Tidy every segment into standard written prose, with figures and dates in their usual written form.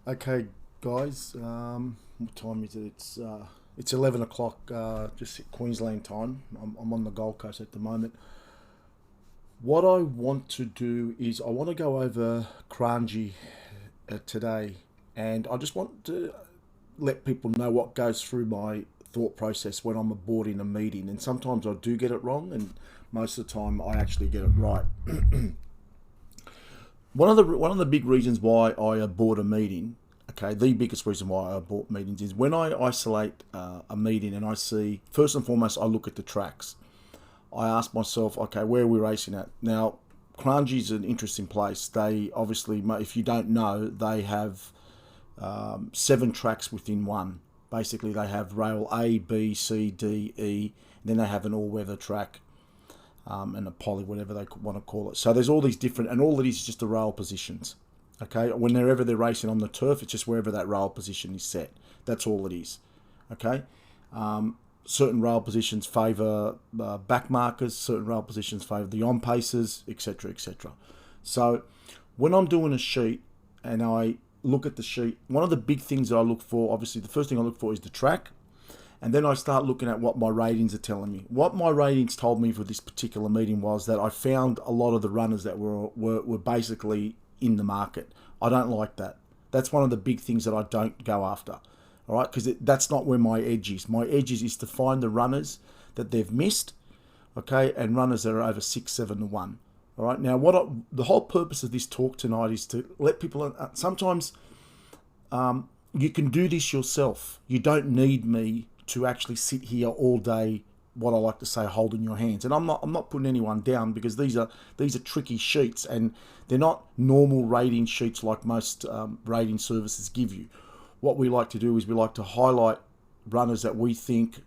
Okay, guys. What time is it? It's 11 o'clock. Just at Queensland time. I'm on the Gold Coast at the moment. What I want to do is I want to go over Kranji today, and I just want to let people know what goes through my thought process when I'm aboard in a meeting. And sometimes I do get it wrong, and most of the time I actually get it right. One of the big reasons why I abort a meeting, okay, the biggest reason why I abort meetings is when I isolate a meeting and I see, first and foremost, I look at the tracks. I ask myself, okay, where are we racing at? Now, Kranji is an interesting place. They obviously, if you don't know, they have 7 tracks within one. Basically, they have rail A, B, C, D, E, and then they have an all-weather track, and a poly, whatever they want to call it. So there's all these different, and all it is just the rail positions. Okay, whenever they're racing on the turf, it's just wherever that rail position is set. That's all it is. Okay, certain rail positions favour back markers, certain rail positions favour the on paces, etc., etc. So when I'm doing a sheet and I look at the sheet, one of the big things that I look for, obviously, the first thing I look for is the track. And then I start looking at what my ratings are telling me. What my ratings told me for this particular meeting was that I found a lot of the runners that were basically in the market. I don't like that. That's one of the big things that I don't go after. All right, because that's not where my edge is. My edge is to find the runners that they've missed, okay, and runners that are over 6, 7 to 1. All right, now the whole purpose of this talk tonight is to let people. Sometimes you can do this yourself. You don't need me to actually sit here all day, what I like to say, holding your hands. And I'm not putting anyone down, because these are tricky sheets, and they're not normal rating sheets like most rating services give you. What we like to do is we like to highlight runners that we think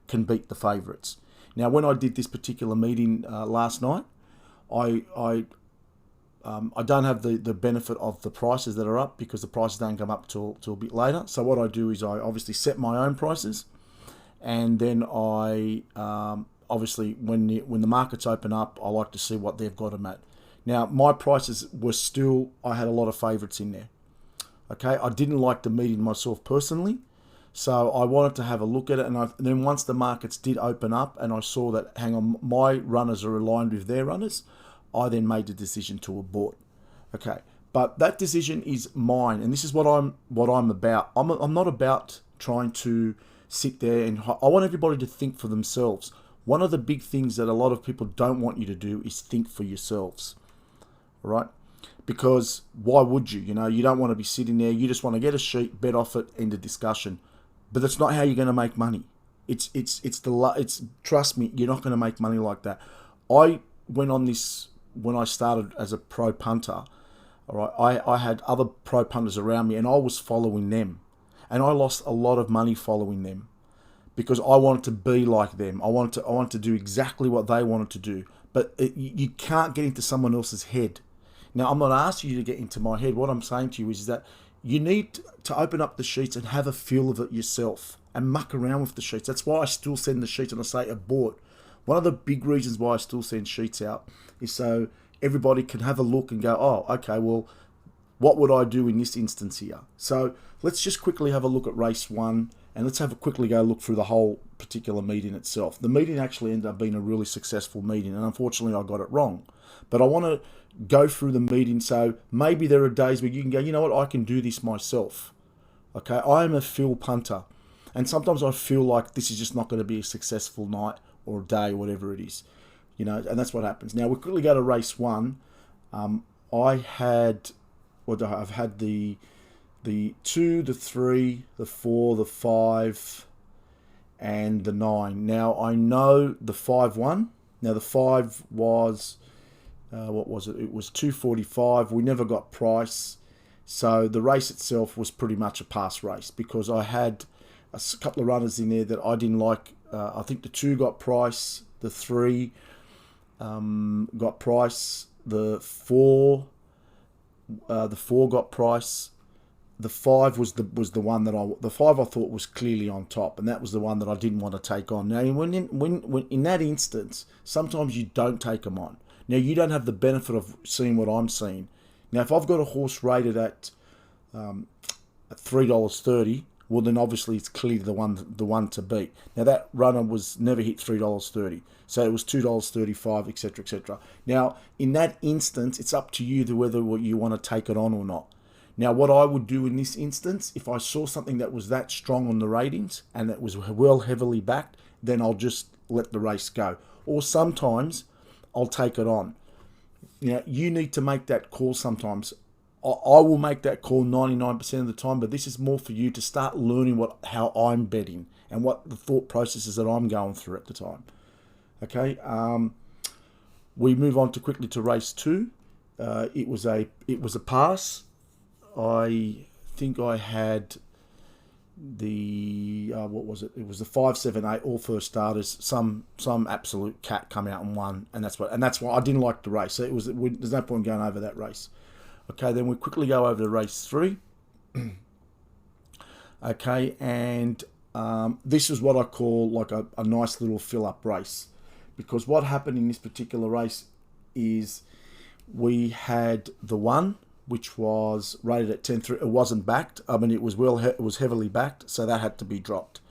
can beat the favourites. Now, when I did this particular meeting last night, I don't have the benefit of the prices that are up, because the prices don't come up till a bit later. So what I do is I obviously set my own prices, and then I obviously when the markets open up, I like to see what they've got them at. Now, my prices were still, I had a lot of favourites in there. Okay, I didn't like the meeting myself personally, so I wanted to have a look at it. And then once the markets did open up and I saw that, hang on, my runners are aligned with their runners, I then made the decision to abort. Okay, but that decision is mine, and this is what I'm about. I'm not about trying to sit there and I want everybody to think for themselves. One of the big things that a lot of people don't want you to do is think for yourselves, right? Because why would you? You don't want to be sitting there. You just want to get a sheet, bet off it, end of discussion. But that's not how you're going to make money. It's trust me, you're not going to make money like that. I went on this when I started as a pro punter. All right, I had other pro punters around me, and I was following them, and I lost a lot of money following them, because I wanted to be like them. I wanted to do exactly what they wanted to do. But you can't get into someone else's head. Now, I'm not asking you to get into my head. What I'm saying to you is that you need to open up the sheets and have a feel of it yourself and muck around with the sheets. That's why I still send the sheets and I say abort. One of the big reasons why I still send sheets out is so everybody can have a look and go, oh, okay, well, what would I do in this instance here? So let's just quickly have a look at race 1, and let's have a quickly go look through the whole particular meeting itself. The meeting actually ended up being a really successful meeting, and unfortunately I got it wrong. But I want to go through the meeting, so maybe there are days where you can go, you know what, I can do this myself. Okay, I am a fill punter, and sometimes I feel like this is just not going to be a successful night or day or whatever it is. And that's what happens. Now we quickly go to race 1. I've had the 2, the 3, the 4, the 5, and the 9. Now I know the 5 won. Now the 5 was what was it? It was 245. We never got price, so the race itself was pretty much a pass race, because I had a couple of runners in there that I didn't like. I think the 2 got price, the 3 got price, the 4 got price. The 5 was the one that the 5 I thought was clearly on top, and that was the one that I didn't want to take on. Now, when in that instance, sometimes you don't take them on. Now, you don't have the benefit of seeing what I'm seeing. Now, if I've got a horse rated at at $3.30, well then obviously it's clearly the one to beat. Now that runner was never hit $3.30, so it was $2.35, etc., etc. Now in that instance, it's up to you to whether you want to take it on or not. Now what I would do in this instance, if I saw something that was that strong on the ratings and that was well heavily backed, then I'll just let the race go. Or sometimes I'll take it on. You need to make that call sometimes. I will make that call 99% of the time, but this is more for you to start learning how I'm betting and what the thought processes that I'm going through at the time. Okay, we move on quickly to race 2. It was a pass. I think I had the what was it? It was the 5, 7, 8 all first starters. Some absolute cat come out and won, and that's why I didn't like the race. So there's no point going over that race. Okay, then we quickly go over to race 3. Okay, and this is what I call like a nice little fill-up race, because what happened in this particular race is we had the 1, which was rated at 10.3. It wasn't backed. I mean, it was heavily backed, so that had to be dropped.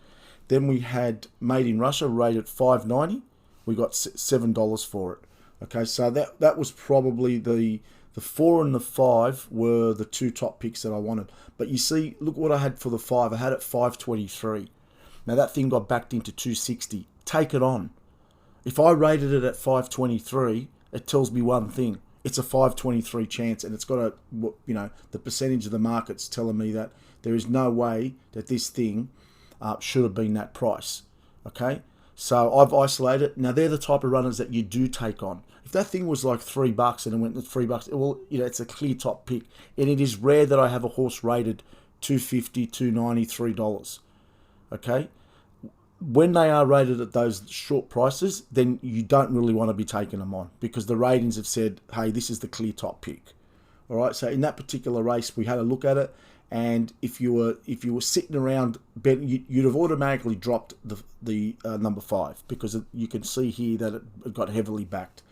Then we had Made in Russia rated $5.90. We got $7 for it. Okay, so that was probably the 4 and the 5 were the 2 top picks that I wanted. But you see, look what I had for the 5. I had it $5.23. Now that thing got backed into $2.60. Take it on. If I rated it at $5.23, it tells me one thing. It's a $5.23 chance, and it's got the percentage of the market's telling me that there is no way that this thing should have been that price. Okay, so I've isolated. Now they're the type of runners that you do take on. If that thing was like $3 and it went to $3, well, it's a clear top pick, and it is rare that I have a horse rated $2.50, $2.90, $3. Okay. When they are rated at those short prices, then you don't really want to be taking them on, because the ratings have said, hey, this is the clear top pick. All right, so in that particular race, we had a look at it, and if you were sitting around, you'd have automatically dropped the number 5, because you can see here that it got heavily backed.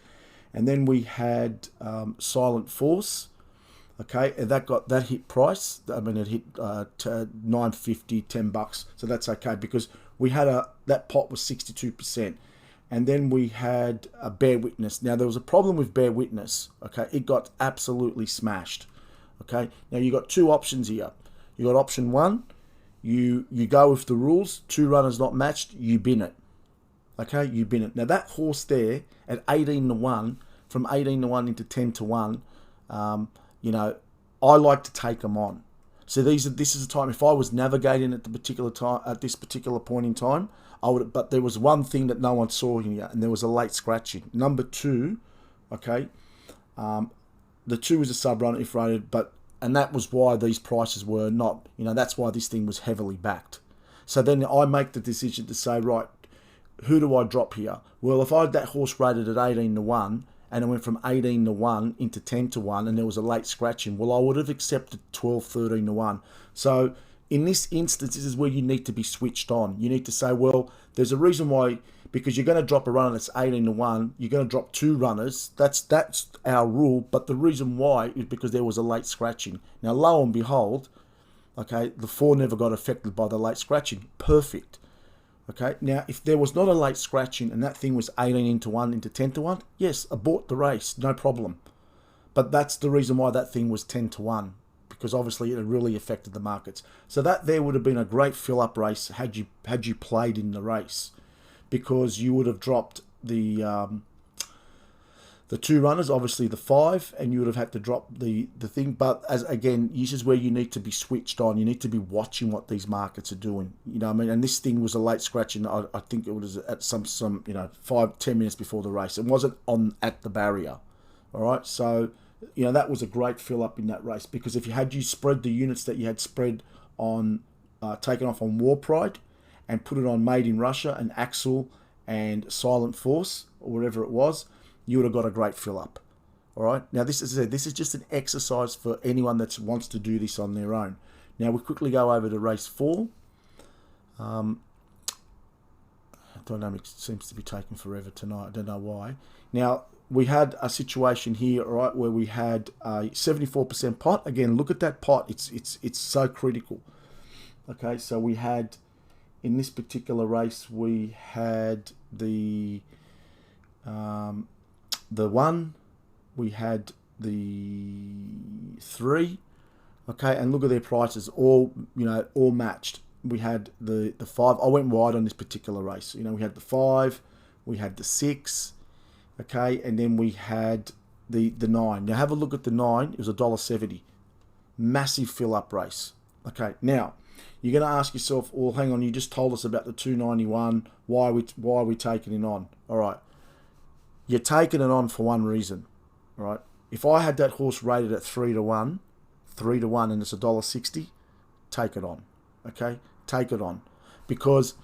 And then we had Silent Force. Okay, and that hit price. I mean, it hit $9.50, $10, so that's okay, because we had that pot was 62%, and then we had a Bear Witness. Now there was a problem with Bear Witness. Okay, it got absolutely smashed. Okay, now you got 2 options here. You got option 1, you go with the rules. 2 runners not matched, you bin it. Okay, you bin it. Now that horse there at 18-1, from 18-1 into 10-1. I like to take them on. So this is the time. If I was navigating at this particular point in time, I would. But there was one thing that no one saw here, and there was a late scratching. Number 2, okay, the 2 is a sub run if rated, and that was why these prices were not. That's why this thing was heavily backed. So then I make the decision to say, right, who do I drop here? Well, if I had that horse rated at 18-1. And it went from 18-1 into 10-1, and there was a late scratching, well, I would have accepted 12, 13-1. So in this instance, this is where you need to be switched on. You need to say, well, there's a reason why, because you're going to drop a runner that's 18-1, you're going to drop 2 runners. That's our rule, but the reason why is because there was a late scratching. Now, lo and behold, okay, the 4 never got affected by the late scratching. Perfect. Okay, now if there was not a late scratching and that thing was 18-1 into 10-1, yes, abort the race, no problem. But that's the reason why that thing was 10-1, because obviously it really affected the markets. So that there would have been a great fill-up race had you played in the race, because you would have dropped the 2 runners, obviously the 5, and you would have had to drop the thing. But again, this is where you need to be switched on. You need to be watching what these markets are doing. I mean, and this thing was a late scratching. I think it was at some 5-10 minutes before the race. It wasn't at the barrier. All right, so that was a great fill up in that race, because if you spread the units that you had spread on, taken off on War Pride, and put it on Made in Russia and Axel and Silent Force or whatever it was, you would have got a great fill up. All right. Now this is just an exercise for anyone that wants to do this on their own. Now we quickly go over to race 4. Dynamics seems to be taking forever tonight. I don't know why. Now we had a situation here, right, where we had a 74% pot. Again, look at that pot. It's so critical. Okay, so we had, in this particular race, we had the 1, we had the 3, okay, and look at their prices, all, all matched. We had the 5. I went wide on this particular race. We had the 5, we had the 6, okay, and then we had the 9. Now have a look at the 9. It was $1.70. Massive fill-up race. Okay, now you're going to ask yourself, well, hang on, you just told us about the 291. Why are we taking it on? All right, you're taking it on for one reason, right? If I had that horse rated at 3-1, and it's $1.60, take it on. Okay, take it on, because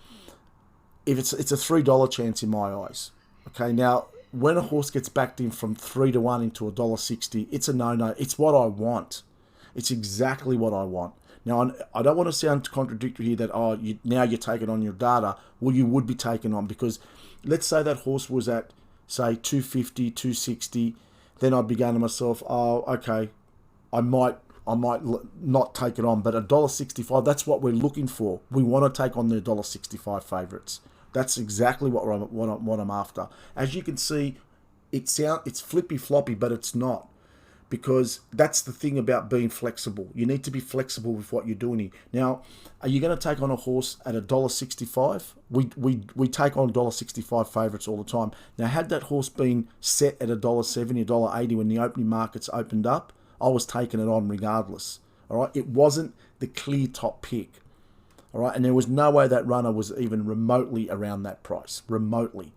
if it's a $3 chance in my eyes. Okay, now when a horse gets backed in from 3-1 into $1.60, it's a no-no. It's what I want. It's exactly what I want. Now, I don't want to sound contradictory here that, now you're taking on your data. Well, you would be taking on, because let's say that horse was at, say, 250, 260. Then I'd be going to myself, okay, I might not take it on, but $1.65, that's what we're looking for. We want to take on the $1.65 favourites. That's exactly what I'm after. As you can see, it's flippy floppy, but it's not. Because that's the thing about being flexible. You need to be flexible with what you're doing here. Now, are you going to take on a horse at $1.65? We take on $1.65 favourites all the time. Now, had that horse been set at $1.70, $1.80 when the opening markets opened up, I was taking it on regardless. All right, it wasn't the clear top pick. All right, and there was no way that runner was even remotely around that price. Remotely.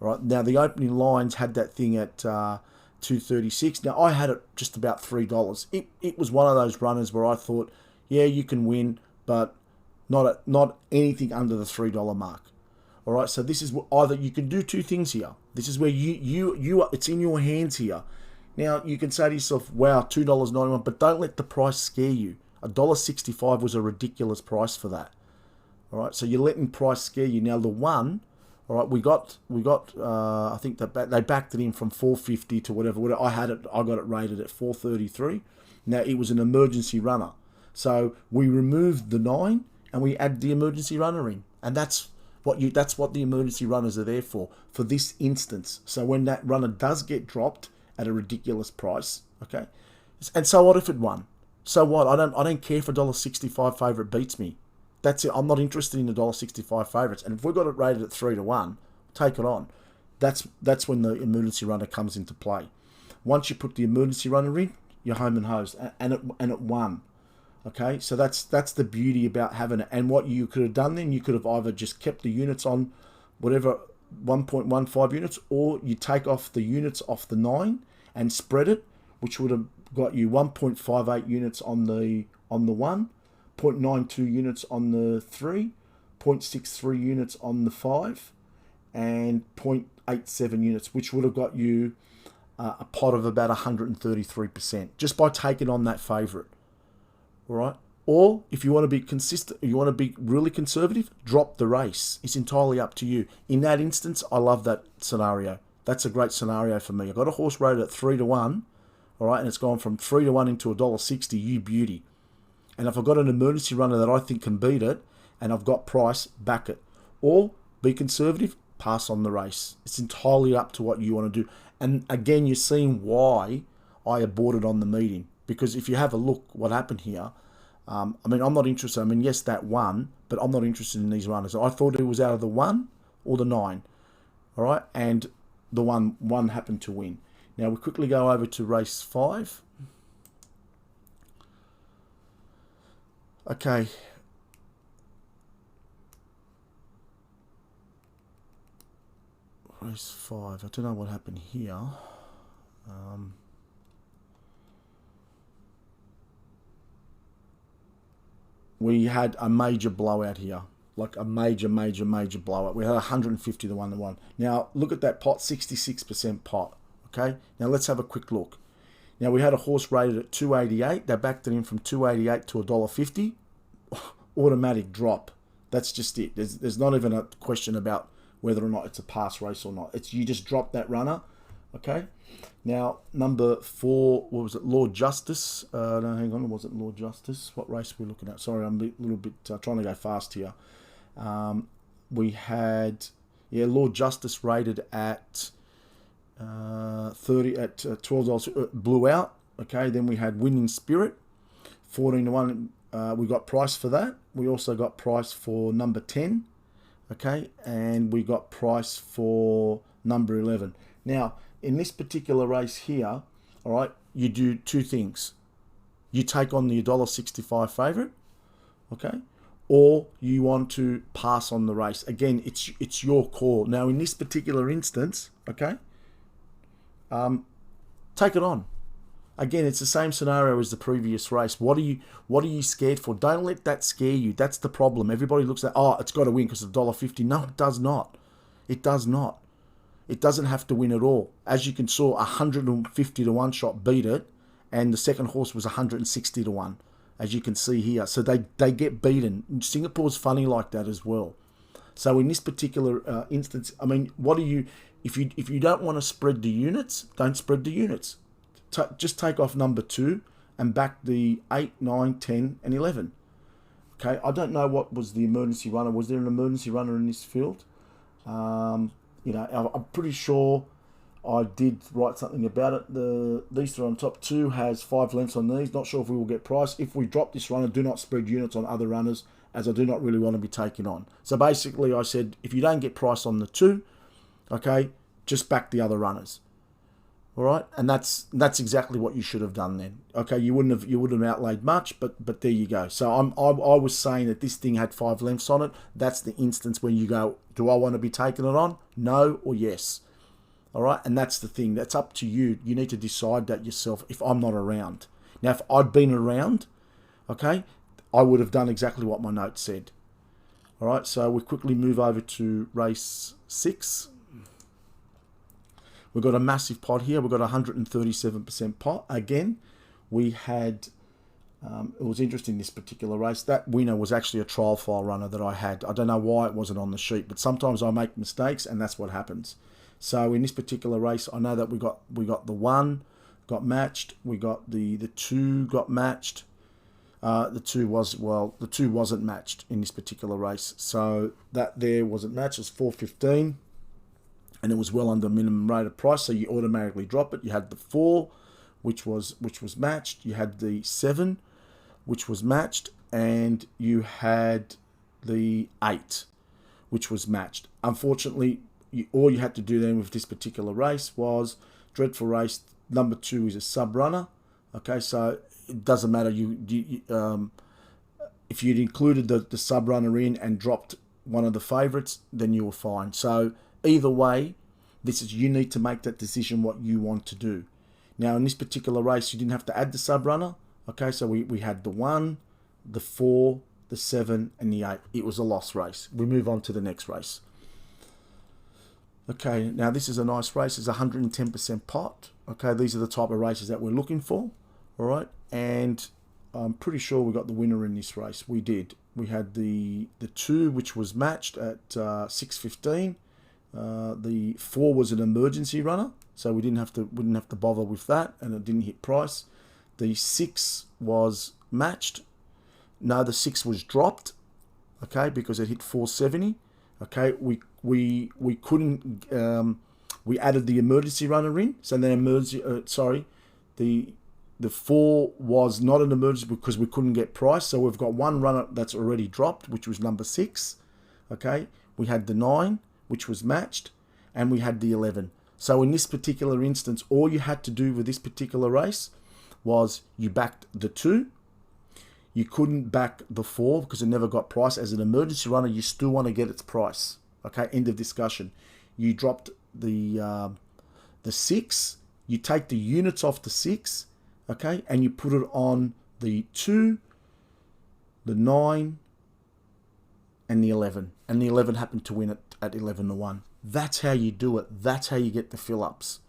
All right. Now, the opening lines had that thing at $2.36. Now, I had it just about $3. It was one of those runners where I thought, yeah, you can win, but not anything under the $3 mark. All right, so this is either you can do two things here. This is where you are, it's in your hands here. Now, you can say to yourself, wow, $2.91, but don't let the price scare you. $1.65 was a ridiculous price for that. All right, so you're letting price scare you. Now, the 1, all right, we got. I think that they backed it in from 450 to whatever. I got it rated at 433. Now, it was an emergency runner, so we removed the 9 and we add the emergency runner in, and that's what the emergency runners are there for this instance. So when that runner does get dropped at a ridiculous price, okay, and so what if it won? So what? I don't care if $1.65 favourite beats me. That's it. I'm not interested in the $1.65 favourites. And if we've got it rated at 3-1, take it on. That's when the emergency runner comes into play. Once you put the emergency runner in, you're home and hosed, and it won. Okay, so that's the beauty about having it. And what you could have done then, you could have either just kept the units on whatever 1.15 units, or you take off the units off the 9 and spread it, which would have got you 1.58 units on the 1. 0.92 units on the 3, 0.63 units on the 5, and 0.87 units, which would have got you a pot of about 133% just by taking on that favourite. All right. Or if you want to be consistent, you want to be really conservative, drop the race. It's entirely up to you. In that instance, I love that scenario. That's a great scenario for me. I got a horse rated at 3-1, all right, and it's gone from 3-1 into $1.60. You beauty. And if I've got an emergency runner that I think can beat it, and I've got price, back it. Or be conservative, pass on the race. It's entirely up to what you want to do. And again, you're seeing why I aborted on the meeting. Because if you have a look what happened here, I'm not interested. Yes, that won, but I'm not interested in these runners. I thought it was out of the 1 or the 9. All right, and the one happened to win. Now, we quickly go over to race 5. Okay. Race 5. I don't know what happened here. We had a major blowout here. Like a major blowout. We had 150 to 1-1. Now, look at that pot, 66% pot. Okay? Now, let's have a quick look. Now, we had a horse rated at 288. They backed it in from 288 to $1.50. Automatic drop. That's just it. There's not even a question about whether or not it's a pass race or not. You just drop that runner, Okay. Now, number 4, what was it? Lord Justice. No, hang on. Was it Lord Justice? What race were we looking at? Sorry, I'm a little bit trying to go fast here. We had, Lord Justice rated at 30 at $12. Blew out. Okay. Then we had Winning Spirit, 14-1. We got price for that. We also got price for number 10. Okay. And we got price for number 11. Now, in this particular race here, all right, you do 2 things. You take on the $1.65 favourite, okay, or you want to pass on the race. Again, it's your call. Now, in this particular instance, okay, take it on. Again, it's the same scenario as the previous race. What are you scared for? Don't let that scare you. That's the problem. Everybody looks at, it's got to win because of $1.50. No, it does not. It does not. It doesn't have to win at all. As you can saw, 150 to 1 shot beat it, and the second horse was 160 to 1, as you can see here. So they get beaten. Singapore's funny like that as well. So in this particular instance, I mean, if you don't want to spread the units, don't spread the units. Just take off number 2 and back the 8, 9, 10, and 11. Okay, I don't know what was the emergency runner. Was there an emergency runner in this field? I'm pretty sure I did write something about it. These 3 on top, 2 has 5 lengths on these. Not sure if we will get price. If we drop this runner, do not spread units on other runners, as I do not really want to be taken on. So basically I said, if you don't get price on the 2, okay, just back the other runners. All right, and that's exactly what you should have done then. Okay, you wouldn't have outlaid much, but there you go. So I was saying that this thing had 5 lengths on it. That's the instance when you go, do I want to be taking it on? No or yes. All right, and that's the thing. That's up to you. You need to decide that yourself. If I'm not around, now if I'd been around, okay, I would have done exactly what my note said. All right, so we quickly move over to race 6. We've got a massive pot here. We've got 137% pot. Again, we had, it was interesting this particular race. That winner was actually a trial file runner that I had. I don't know why it wasn't on the sheet, but sometimes I make mistakes and that's what happens. So in this particular race, I know that we got the 1 got matched. We got the 2 got matched. The 2 wasn't matched in this particular race. So that there wasn't matched. It was 415. And it was well under minimum rated price, so you automatically drop it. You had the 4, which was matched. You had the 7, which was matched, and you had the 8, which was matched. Unfortunately, all you had to do then with this particular race was dreadful race. Number 2 is a sub runner. Okay, so it doesn't matter. If you'd included the sub runner in and dropped one of the favourites, then you were fine. So either way, you need to make that decision what you want to do. Now, in this particular race, you didn't have to add the sub runner. Okay, so we had the 1, the 4, the 7, and the 8. It was a loss race. We move on to the next race. Okay, now this is a nice race. It's 110% pot. Okay, these are the type of races that we're looking for. All right, and I'm pretty sure we got the winner in this race. We did. We had the 2, which was matched at 6.15. The 4 was an emergency runner, so we wouldn't have to bother with that, and it didn't hit price. The 6 was matched. No, the 6 was dropped. Okay, because it hit 470. Okay, we couldn't. We added the emergency runner in, so then the 4 was not an emergency because we couldn't get price. So we've got one runner that's already dropped, which was number 6. Okay, we had the 9, which was matched, and we had the 11. So in this particular instance, all you had to do with this particular race was you backed the 2. You couldn't back the 4 because it never got price. As an emergency runner, you still want to get its price. Okay, end of discussion. You dropped the 6. You take the units off the 6, okay, and you put it on the 2, the 9, and the 11. And the 11 happened to win it at 11 to 1. That's how you do it. That's how you get the fill-ups.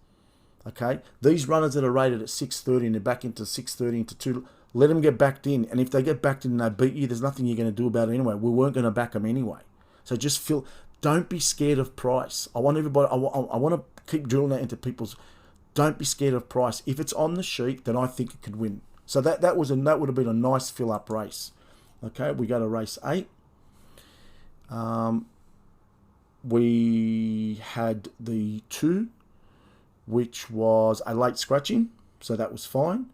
Okay? These runners that are rated at 6.30 and they're back into 6.30 into 2, let them get backed in. And if they get backed in and they beat you, there's nothing you're going to do about it anyway. We weren't going to back them anyway. So just don't be scared of price. I want everybody, I want to keep drilling that into people's, Don't be scared of price. If it's on the sheet, then I think it could win. So that would have been a nice fill-up race. Okay, we go to race 8. We had the 2, which was a late scratching, so that was fine.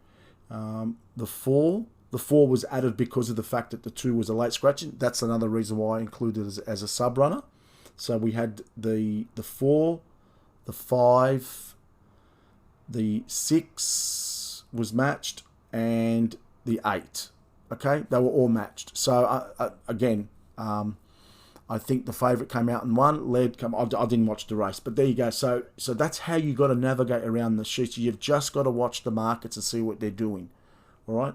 The 4 was added because of the fact that the 2 was a late scratching. That's another reason why I included it as a sub runner. So we had the 4, the 5, the 6 was matched, and the 8. Okay, they were all matched. So again, I think the favourite came out and won. I didn't watch the race, but there you go. So that's how you got to navigate around the sheets. You've just got to watch the markets and see what they're doing. All right,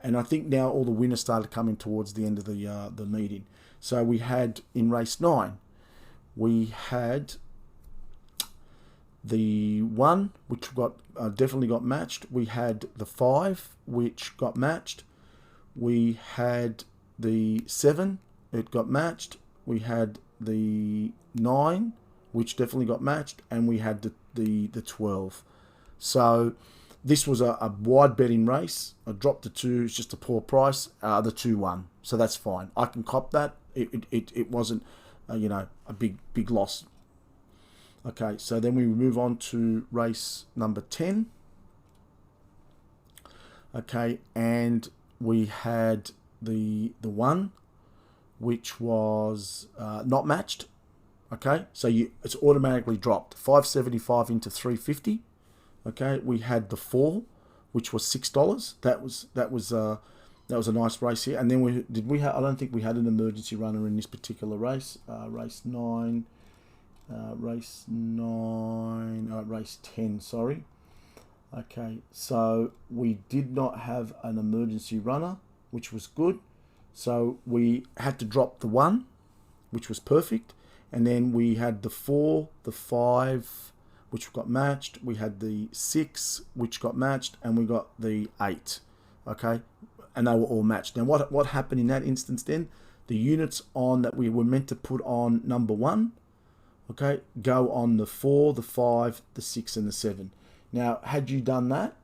and I think now all the winners started coming towards the end of the meeting. So we had in race 9, we had the 1, which definitely got matched. We had the 5, which got matched. We had the 7, it got matched. We had the 9, which definitely got matched, and we had the 12. So this was a wide betting race. I dropped the 2, it's just a poor price. The 2 won, so that's fine. I can cop that. It wasn't a big loss. Okay, so then we move on to race number 10. Okay, and we had the 1, which was not matched. Okay, so it's automatically dropped 575 into 350. Okay, we had the 4, which was $6. That was a nice race here. And then I don't think we had an emergency runner in this particular race. Race 10. Sorry. Okay, so we did not have an emergency runner, which was good. So we had to drop the 1, which was perfect. And then we had the 4, the 5, which got matched. We had the 6, which got matched. And we got the 8. Okay. And they were all matched. Now, what happened in that instance then? The units on that we were meant to put on number 1, okay, go on the 4, the 5, the 6, and the 7. Now, had you done that,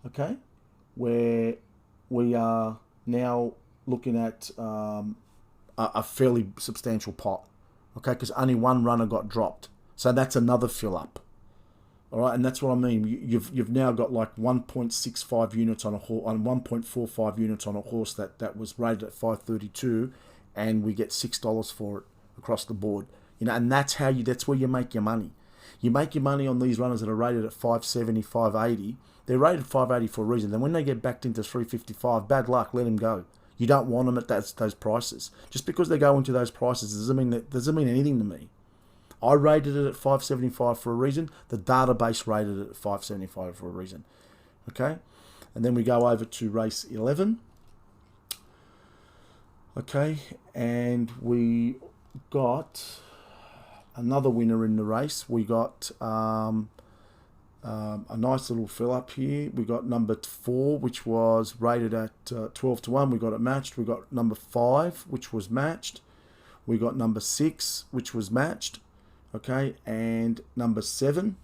okay, where we are now looking at a fairly substantial pot, okay, because only 1 runner got dropped. So that's another fill up. All right, and that's what I mean. You've now got like 1.65 units on a horse, on 1.45 units on a horse that was rated at 532, and we get $6 for it across the board. And that's where you make your money. You make your money on these runners that are rated at 570, 580. They're rated 580 for a reason. Then when they get backed into 355, bad luck, let them go. You don't want them at those prices. Just because they go into those prices doesn't mean anything to me. I rated it at 575 for a reason. The database rated it at 575 for a reason. Okay? And then we go over to race 11. Okay? And we got another winner in the race. We got a nice little fill up here. We got number 4, which was rated at 12-1. We got it matched. We got number 5, which was matched. We got number 6, which was matched. Okay, and number 7.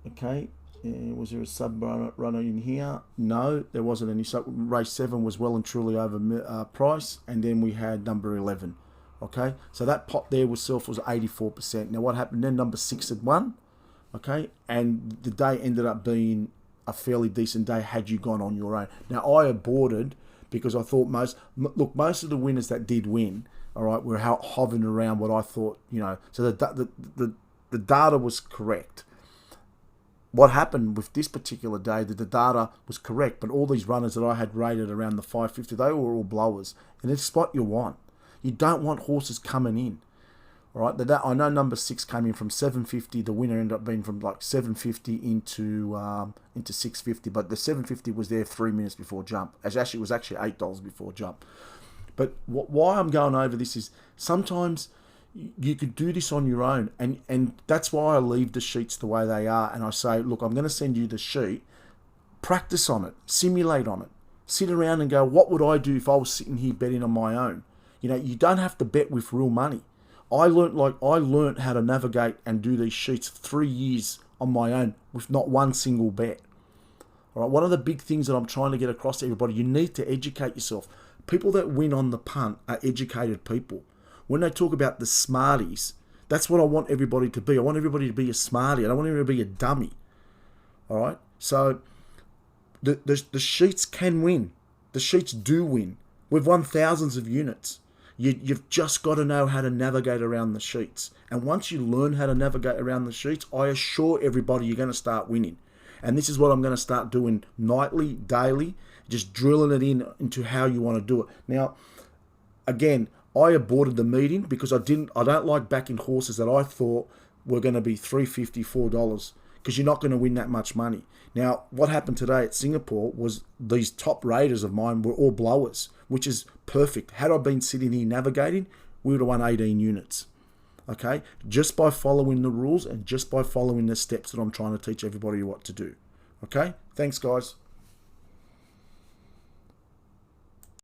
Okay, was there a sub runner in here? No, there wasn't any. So race 7 was well and truly over price, and then we had number 11. Okay, so that pot there itself was 84%. Now what happened then? Number 6 had won. Okay, and the day ended up being a fairly decent day had you gone on your own. Now I aborted because I thought most of the winners that did win, all right, we're hovering around what I thought, so the data was correct. What happened with this particular day, the data was correct, but all these runners that I had rated around the 550, they were all blowers. And it's what you want. You don't want horses coming in. All right, I know number 6 came in from 750. The winner ended up being from like 750 into 650, but the 750 was there 3 minutes before jump. It was actually $8 before jump. But why I'm going over this is sometimes you could do this on your own, and that's why I leave the sheets the way they are, and I say, look, I'm going to send you the sheet, practice on it, simulate on it, sit around and go, what would I do if I was sitting here betting on my own? You don't have to bet with real money. I learnt how to navigate and do these sheets 3 years on my own with not one single bet. All right, one of the big things that I'm trying to get across to everybody, you need to educate yourself. People that win on the punt are educated people. When they talk about the smarties, that's what I want everybody to be. I want everybody to be a smarty. I don't want everybody to be a dummy. All right? So the sheets can win. The sheets do win. We've won thousands of units. You've just got to know how to navigate around the sheets. And once you learn how to navigate around the sheets, I assure everybody you're going to start winning. And this is what I'm going to start doing nightly, daily, just drilling it into how you want to do it. Now, again, I aborted the meeting because I don't like backing horses that I thought were going to be $3.50, $4, because you're not going to win that much money. Now, what happened today at Singapore was these top raters of mine were all blowers, which is perfect. Had I been sitting here navigating, we would have won 18 units. Okay? Just by following the rules and just by following the steps that I'm trying to teach everybody what to do. Okay? Thanks, guys.